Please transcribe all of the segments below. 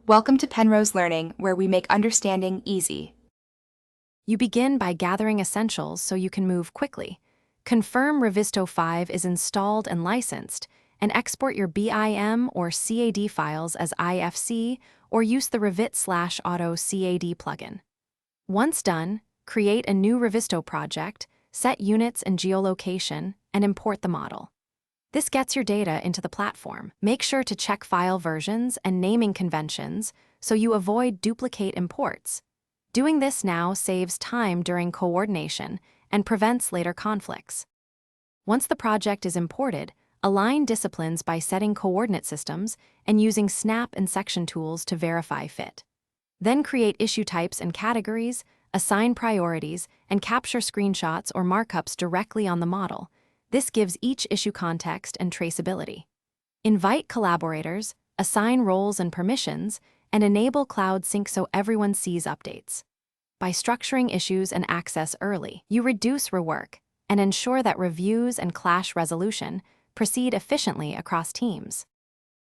Welcome to Penrose Learning, where we make understanding easy. You begin by gathering essentials so you can move quickly. Confirm Revizto 5 is installed and licensed, and export your BIM or CAD files as IFC or use the Revit/Auto CAD plugin. Once done, create a new Revizto project, set units and geolocation, and import the model. This gets your data into the platform. Make sure to check file versions and naming conventions so you avoid duplicate imports. Doing this now saves time during coordination and prevents later conflicts. Once the project is imported, align disciplines by setting coordinate systems and using snap and section tools to verify fit. Then create issue types and categories, assign priorities, and capture screenshots or markups directly on the model. This gives each issue context and traceability. Invite collaborators, assign roles and permissions, and enable Cloud Sync so everyone sees updates. By structuring issues and access early, you reduce rework and ensure that reviews and clash resolution proceed efficiently across teams.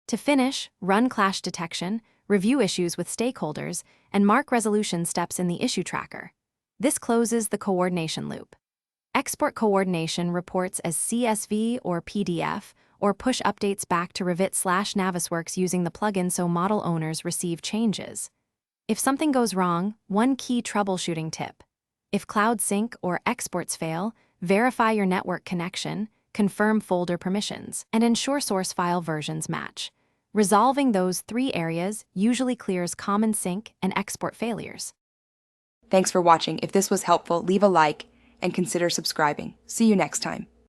To finish, run clash detection, review issues with stakeholders, and mark resolution steps in the issue tracker. This closes the coordination loop. Export coordination reports as CSV or PDF, or push updates back to Revit/Navisworks using the plugin so model owners receive changes. If something goes wrong, one key troubleshooting tip. If Cloud Sync or exports fail, verify your network connection, confirm folder permissions, and ensure source file versions match. Resolving those 3 areas usually clears common sync and export failures. Thanks for watching. If this was helpful, leave a like and consider subscribing. See you next time.